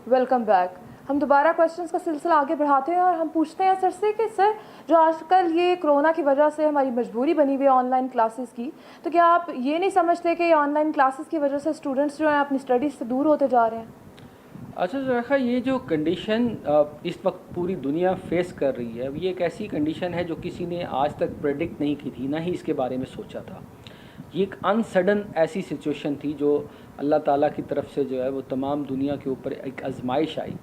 Welcome back. हम दोबारा questions का सिलसिला आगे बढ़ाते हैं और हम पूछते हैं सर से कि सर जो आजकल ये कोरोना की वजह से हमारी मजबूरी बनी हुई है ऑनलाइन क्लासेस की, तो क्या आप ये नहीं समझते कि ऑनलाइन क्लासेस की वजह से स्टूडेंट्स जो हैं अपनी स्टडीज़ से दूर होते जा रहे हैं? अच्छा ज़ुलेखा, ये जो कंडीशन इस वक्त पूरी दुनिया फेस कर रही है, ये एक ऐसी कंडीशन है जो किसी ने आज तक प्रेडिक्ट नहीं की थी, ना ही इसके बारे में सोचा था। ये एक अनसडन ऐसी सिचुएशन थी जो अल्लाह ताला की तरफ से जो है वो तमाम दुनिया के ऊपर एक आजमाइश आई।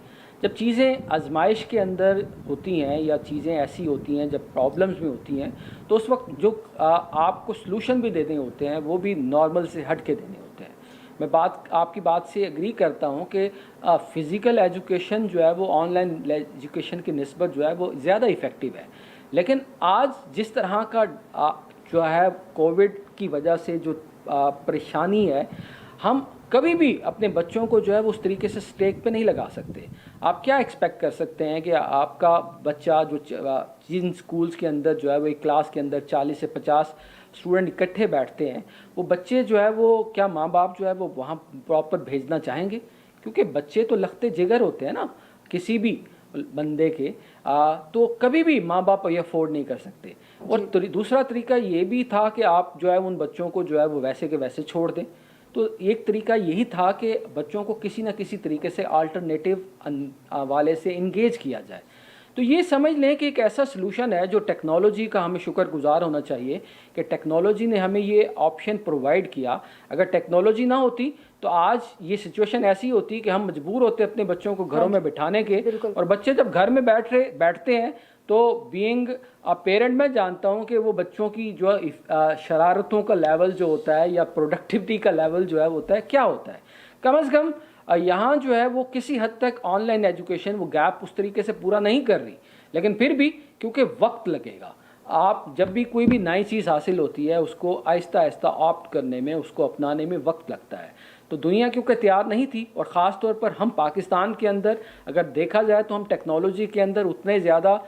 जब चीज़ें आजमाइश के अंदर होती हैं या चीज़ें ऐसी होती हैं, जब प्रॉब्लम्स में होती हैं, तो उस वक्त जो आपको सलूशन भी देने होते हैं वो भी नॉर्मल से हट के देने होते हैं। मैं आपकी बात से एग्री करता हूँ कि फ़िज़िकल एजुकेशन जो है वो ऑनलाइन एजुकेशन की निस्बत जो है वो ज़्यादा इफ़ेक्टिव है। लेकिन आज जिस तरह का जो है कोविड की वजह से जो परेशानी है, हम कभी भी अपने बच्चों को जो है वो उस तरीके से स्टेक पे नहीं लगा सकते। आप क्या एक्सपेक्ट कर सकते हैं कि आपका बच्चा जो जिन स्कूल्स के अंदर जो है वो एक क्लास के अंदर 40 से 50 स्टूडेंट इकट्ठे बैठते हैं, वो बच्चे जो है वो क्या माँ बाप जो है वो वहाँ प्रॉपर भेजना चाहेंगे? क्योंकि बच्चे तो लखते जिगर होते हैं ना किसी भी बंदे के, तो कभी भी माँ बाप ये अफोर्ड नहीं कर सकते। और दूसरा तरीका ये भी था कि आप जो है उन बच्चों को जो है वो वैसे के वैसे छोड़ दें। तो एक तरीका यही था कि बच्चों को किसी न किसी तरीके से अल्टरनेटिव वाले से इंगेज किया जाए। तो ये समझ लें कि एक ऐसा सलूशन है जो टेक्नोलॉजी का हमें शुक्रगुजार होना चाहिए कि टेक्नोलॉजी ने हमें ये ऑप्शन प्रोवाइड किया। अगर टेक्नोलॉजी ना होती तो आज ये सिचुएशन ऐसी होती कि हम मजबूर होते अपने बच्चों को घरों में बिठाने के, और बच्चे जब घर में बैठते हैं तो बीइंग अ पेरेंट मैं जानता हूं कि वो बच्चों की जो शरारतों का लेवल जो होता है या प्रोडक्टिविटी का लेवल जो है होता है, क्या होता है, कम से कम यहाँ जो है वो किसी हद तक ऑनलाइन एजुकेशन वो गैप उस तरीके से पूरा नहीं कर रही। लेकिन फिर भी क्योंकि वक्त लगेगा, आप जब भी कोई भी नई चीज़ हासिल होती है उसको आहिस्ता आहिस्ता ऑप्ट करने में, उसको अपनाने में वक्त लगता है। तो दुनिया क्योंकि तैयार नहीं थी, और ख़ास तौर पर हम पाकिस्तान के अंदर अगर देखा जाए तो हम टेक्नोलॉजी के अंदर उतने ज़्यादा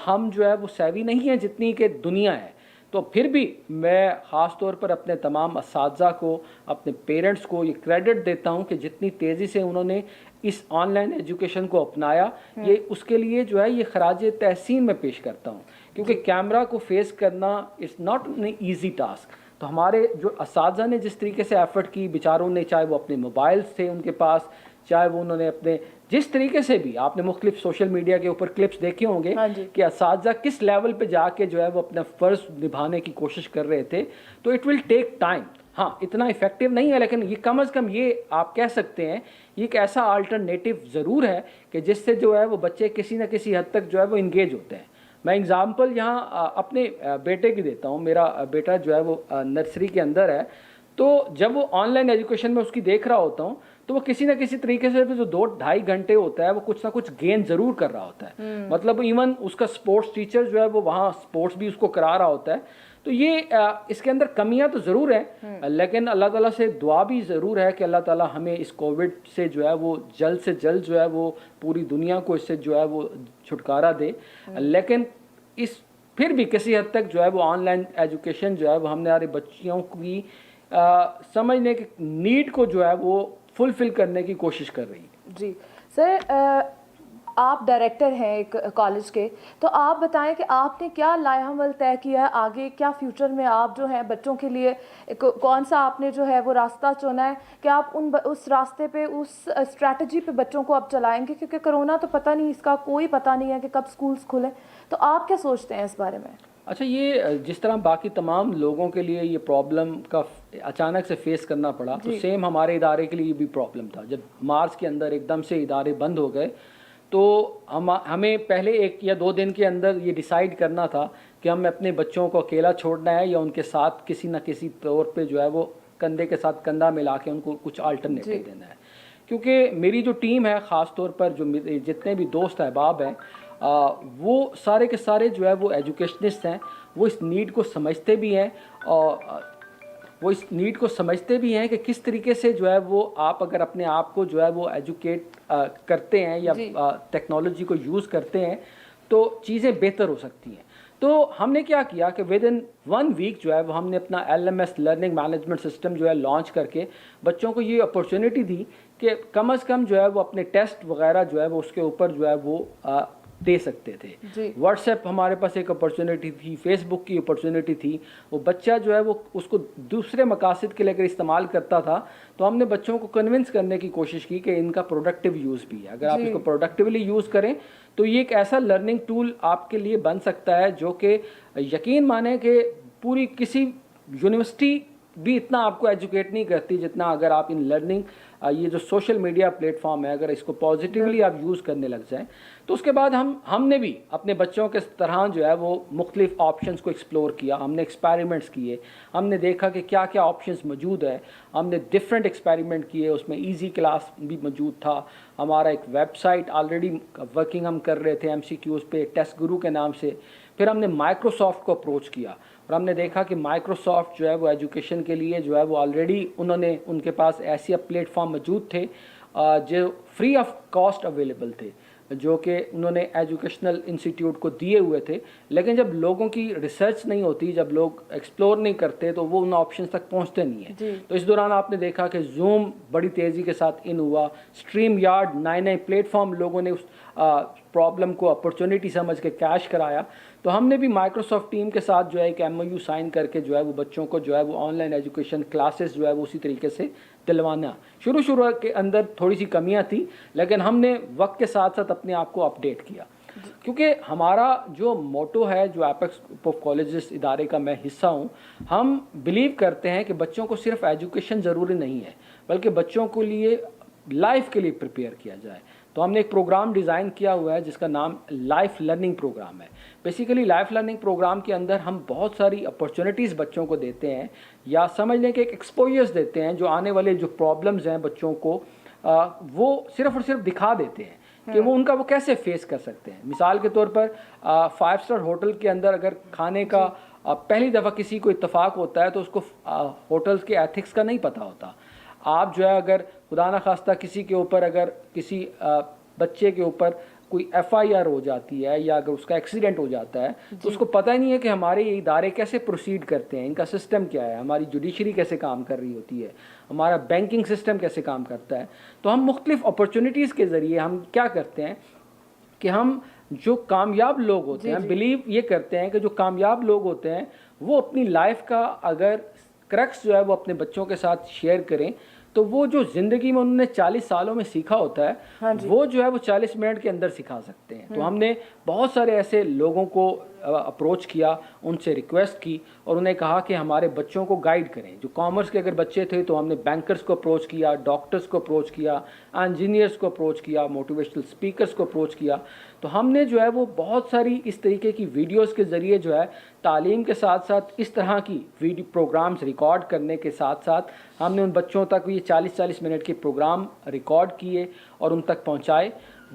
हम जो है वो सेवी नहीं हैं जितनी कि दुनिया है। तो फिर भी मैं ख़ास तौर पर अपने तमाम असातिज़ा को, अपने पेरेंट्स को ये क्रेडिट देता हूँ कि जितनी तेज़ी से उन्होंने इस ऑनलाइन एजुकेशन को अपनाया, ये उसके लिए जो है ये खराज तहसीन में पेश करता हूँ। क्योंकि कैमरा को फेस करना is not an easy task. तो हमारे जो असातिज़ा ने जिस तरीके से एफ़र्ट की, बेचारों ने, चाहे वो अपने मोबाइल्स थे उनके पास, चाहे वो उन्होंने अपने जिस तरीके से भी, आपने मुख्तलिफ सोशल मीडिया के ऊपर क्लिप्स देखे होंगे कि असातिज़ा किस लेवल पे जाके जो है वो अपना फ़र्ज़ निभाने की कोशिश कर रहे थे। तो इट विल टेक टाइम। हाँ, इतना इफ़ेक्टिव नहीं है, लेकिन ये कम अज़ कम ये आप कह सकते हैं ये एक ऐसा अल्टरनेटिव ज़रूर है कि जिससे जो है वो बच्चे किसी न किसी हद तक जो है वो इंगेज होते हैं। मैं एग्ज़ाम्पल यहाँ अपने बेटे की देता हूँ। मेरा बेटा जो है वो नर्सरी के अंदर है, तो जब वो ऑनलाइन एजुकेशन में उसकी देख रहा होता हूँ तो वो किसी न किसी तरीके से जो 2-2.5 घंटे होता है वो कुछ ना कुछ गेन ज़रूर कर रहा होता है। मतलब इवन उसका स्पोर्ट्स टीचर जो है वो वहाँ स्पोर्ट्स भी उसको करा रहा होता है। तो ये इसके अंदर कमियां तो ज़रूर हैं, लेकिन अल्लाह ताला से दुआ भी ज़रूर है कि अल्लाह ताला हमें इस कोविड से जो है वो जल्द से जल्द जो है वो पूरी दुनिया को इससे जो है वो छुटकारा दे। लेकिन इस फिर भी किसी हद तक जो है वो ऑनलाइन एजुकेशन जो है वो हमने हमारे बच्चियों की समझने की नीड को जो है वो फुलफिल करने की कोशिश कर रही है। जी सर, आप डायरेक्टर हैं एक कॉलेज के, तो आप बताएं कि आपने क्या लाएहमल तय किया है आगे, क्या फ्यूचर में आप जो हैं बच्चों के लिए कौन सा आपने जो है वो रास्ता चुना है कि आप उस रास्ते पे, उस स्ट्रैटेजी पे बच्चों को आप चलाएंगे? क्योंकि कोरोना तो पता नहीं, इसका कोई पता नहीं है कि कब स्कूल्स खुलें, तो आप क्या सोचते हैं इस बारे में? अच्छा, ये जिस तरह बाकी तमाम लोगों के लिए ये प्रॉब्लम का अचानक से फेस करना पड़ा, तो सेम हमारे इदारे के लिए भी प्रॉब्लम था। जब मार्च के अंदर एकदम से इदारे बंद हो गए तो हमें पहले 1 या 2 दिन के अंदर ये डिसाइड करना था कि हमें अपने बच्चों को अकेला छोड़ना है या उनके साथ किसी न किसी तौर पे जो है वो कंधे के साथ कंधा मिला के उनको कुछ अल्टरनेटिव देना है। क्योंकि मेरी जो टीम है, ख़ास तौर पर जो जितने भी दोस्त अहबाब हैं, वो सारे के सारे जो है वो एजुकेशनिस्ट हैं। वो इस नीड को समझते भी हैं, और वो इस नीड को समझते भी हैं कि किस तरीके से जो है वो आप अगर अपने आप को जो है वो एजुकेट करते हैं या टेक्नोलॉजी को यूज़ करते हैं तो चीज़ें बेहतर हो सकती हैं। तो हमने क्या किया कि विद इन 1 वीक जो है वो हमने अपना LMS लर्निंग मैनेजमेंट सिस्टम जो है लॉन्च करके बच्चों को ये अपॉर्चुनिटी दी کہ کم از کم جو ہے وہ اپنے ٹیسٹ وغیرہ جو ہے وہ اس کے اوپر جو ہے وہ دے سکتے تھے. واٹس ایپ ہمارے پاس ایک اپرچونیٹی تھی, فیس بک کی اپرچونیٹی تھی. وہ بچہ جو ہے وہ اس کو دوسرے مقاصد کے لیے اگر استعمال کرتا تھا تو ہم نے بچوں کو کنونس کرنے کی کوشش کی کہ ان کا پروڈکٹیو یوز بھی ہے. اگر آپ اس کو پروڈکٹیولی یوز کریں تو یہ ایک ایسا لرننگ ٹول آپ کے لیے بن سکتا ہے جو کہ یقین مانیں کہ پوری کسی یونیورسٹی بھی اتنا آپ کو ایجوکیٹ نہیں کرتی جتنا اگر آپ ان لرننگ یہ جو سوشل میڈیا پلیٹ فارم ہے اگر اس کو پازیٹیولی آپ یوز کرنے لگ جائیں. تو اس کے بعد ہم نے بھی اپنے بچوں کے طرح جو ہے وہ مختلف آپشنس کو ایکسپلور کیا. ہم نے ایکسپیریمنٹس کیے, ہم نے دیکھا کہ کیا کیا آپشنس موجود ہے. ہم نے ڈفرینٹ ایکسپیریمنٹ کیے, اس میں ایزی کلاس بھی موجود تھا. ہمارا ایک ویب سائٹ آلریڈی ورکنگ ہم کر رہے تھے MCQs پہ, ٹیسٹ گرو کے نام سے. پھر ہم نے مائکروسافٹ کو اپروچ کیا اور ہم نے دیکھا کہ مائکروسافٹ جو ہے وہ ایجوکیشن کے لیے جو ہے وہ آلریڈی ان کے پاس ایسے پلیٹ فارم موجود تھے جو فری آف کاسٹ اویلیبل تھے, جو کہ انہوں نے ایجوکیشنل انسٹیٹیوٹ کو دیے ہوئے تھے. لیکن جب لوگوں کی ریسرچ نہیں ہوتی, جب لوگ ایکسپلور نہیں کرتے تو وہ ان آپشنس تک پہنچتے نہیں ہیں. تو اس دوران آپ نے دیکھا کہ زوم بڑی تیزی کے ساتھ ان ہوا, اسٹریم یارڈ نئے نئے پلیٹ فارم لوگوں نے اس پرابلم کو اپرچونیٹی سمجھ کے کیش کرایا. تو ہم نے بھی مائکروسافٹ ٹیم کے ساتھ جو ہے ایک MOU سائن کر کے جو ہے وہ بچوں کو جو ہے وہ آن لائن ایجوکیشن کلاسز جو ہے وہ اسی طریقے سے دلوانا. شروع کے اندر تھوڑی سی کمیاں تھیں لیکن ہم نے وقت کے ساتھ ساتھ اپنے آپ کو اپڈیٹ کیا, کیونکہ ہمارا جو موٹو ہے جو ایپیکس گروپ آف کالجز ادارے کا میں حصہ ہوں, ہم بلیو کرتے ہیں کہ بچوں کو صرف ایجوکیشن ضروری نہیں ہے بلکہ بچوں کے لیے لائف کے لیے پریپیئر کیا جائے. تو ہم نے ایک پروگرام ڈیزائن کیا ہوا ہے جس کا نام لائف لرننگ پروگرام ہے. بیسیکلی لائف لرننگ پروگرام کے اندر ہم بہت ساری اپرچونیٹیز بچوں کو دیتے ہیں, یا سمجھ لیں کہ ایک ایکسپوجرز دیتے ہیں جو آنے والے جو پرابلمز ہیں بچوں کو وہ صرف اور صرف دکھا دیتے ہیں کہ وہ ان کا وہ کیسے فیس کر سکتے ہیں. مثال کے طور پر 5 اسٹار ہوٹل کے اندر اگر کھانے کا پہلی دفعہ کسی کو اتفاق ہوتا ہے تو اس کو ہوٹلز کے ایتھکس کا نہیں پتہ ہوتا. آپ جو ہے اگر خدا نخواستہ کسی کے اوپر اگر کسی بچے کے اوپر کوئی FIR ہو جاتی ہے یا اگر اس کا ایکسیڈنٹ ہو جاتا ہے تو اس کو پتہ ہی نہیں ہے کہ ہمارے یہ ادارے کیسے پروسیڈ کرتے ہیں, ان کا سسٹم کیا ہے, ہماری جوڈیشری کیسے کام کر رہی ہوتی ہے, ہمارا بینکنگ سسٹم کیسے کام کرتا ہے. تو ہم مختلف اپرچونیٹیز کے ذریعے ہم کیا کرتے ہیں کہ ہم جو کامیاب لوگ ہوتے ہیں بلیو یہ کرتے ہیں کہ جو کامیاب لوگ ہوتے ہیں وہ اپنی لائف کا اگر کرکس جو ہے وہ اپنے بچوں کے ساتھ شیئر کریں تو وہ جو زندگی میں انہوں نے 40 سالوں میں سیکھا ہوتا ہے وہ جو ہے وہ 40 منٹ کے اندر سکھا سکتے ہیں. تو ہم نے بہت سارے ایسے لوگوں کو اپروچ کیا, ان سے ریکویسٹ کی اور انہیں کہا کہ ہمارے بچوں کو گائیڈ کریں. جو کامرس کے اگر بچے تھے تو ہم نے بینکرز کو اپروچ کیا, ڈاکٹرز کو اپروچ کیا, انجینئرز کو اپروچ کیا, موٹیویشنل اسپیکرز کو اپروچ کیا. تو ہم نے جو ہے وہ بہت ساری اس طریقے کی ویڈیوز کے ذریعے جو ہے تعلیم کے ساتھ ساتھ اس طرح کی ویڈیو پروگرامز ریکارڈ کرنے کے ساتھ ساتھ ہم نے ان بچوں تک یہ 40 منٹ کے پروگرام ریکارڈ کیے اور ان تک پہنچائے.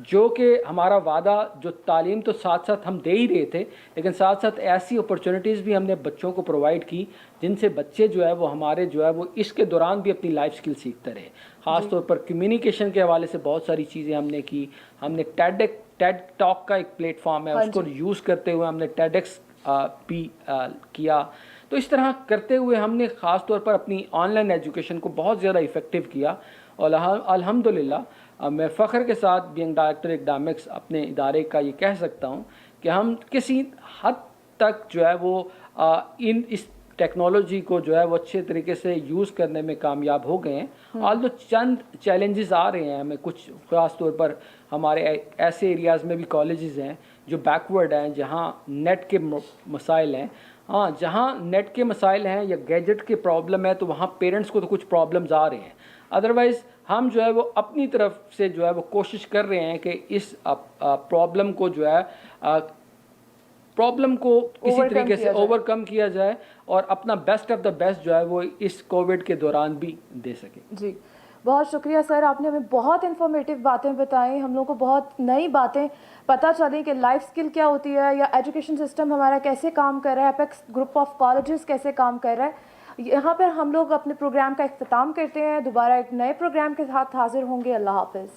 جو کہ ہمارا وعدہ جو تعلیم تو ساتھ ساتھ ہم دے ہی رہے تھے لیکن ساتھ ساتھ ایسی اپرچونیٹیز بھی ہم نے بچوں کو پرووائڈ کی جن سے بچے جو ہے وہ ہمارے جو ہے وہ اس کے دوران بھی اپنی لائف سکل سیکھتے رہے. خاص طور پر کمیونیکیشن کے حوالے سے بہت ساری چیزیں ہم نے کی. ہم نے ٹیڈ ٹاک کا ایک پلیٹ فارم ہے اس کو یوز کرتے ہوئے ہم نے TEDx بھی کیا. تو اس طرح کرتے ہوئے ہم نے خاص طور پر اپنی آن لائن ایجوکیشن کو بہت زیادہ افیکٹو کیا اور الحمدللہ میں فخر کے ساتھ بینگ ڈائریکٹر اکیڈمکس اپنے ادارے کا یہ کہہ سکتا ہوں کہ ہم کسی حد تک جو ہے وہ اس ٹیکنالوجی کو جو ہے وہ اچھے طریقے سے یوز کرنے میں کامیاب ہو گئے ہیں. آلدو چند چیلنجز آ رہے ہیں ہمیں, کچھ خاص طور پر ہمارے ایسے ایریاز میں بھی کالجز ہیں جو بیکورڈ ہیں جہاں نیٹ کے مسائل ہیں. ہاں جہاں نیٹ کے مسائل ہیں یا گیجٹ کے پرابلم ہے تو وہاں پیرنٹس کو تو کچھ پرابلمز آ رہے ہیں. ادروائز ہم جو ہے وہ اپنی طرف سے جو ہے وہ کوشش کر رہے ہیں کہ اس پرابلم کو جو ہے پرابلم کو کسی طریقے سے اوور کم کیا جائے اور اپنا بیسٹ آف دا بیسٹ جو ہے وہ اس کووڈ کے دوران بھی دے سکے. جی بہت شکریہ سر, آپ نے ہمیں بہت انفارمیٹیو باتیں بتائیں, ہم لوگوں کو بہت نئی باتیں پتہ چلی کہ لائف سکل کیا ہوتی ہے یا ایجوکیشن سسٹم ہمارا کیسے کام کر رہا ہے, ایپیکس گروپ آف کالجز کیسے کام کر رہا ہے. یہاں پر ہم لوگ اپنے پروگرام کا اختتام کرتے ہیں, دوبارہ ایک نئے پروگرام کے ساتھ حاضر ہوں گے. اللہ حافظ.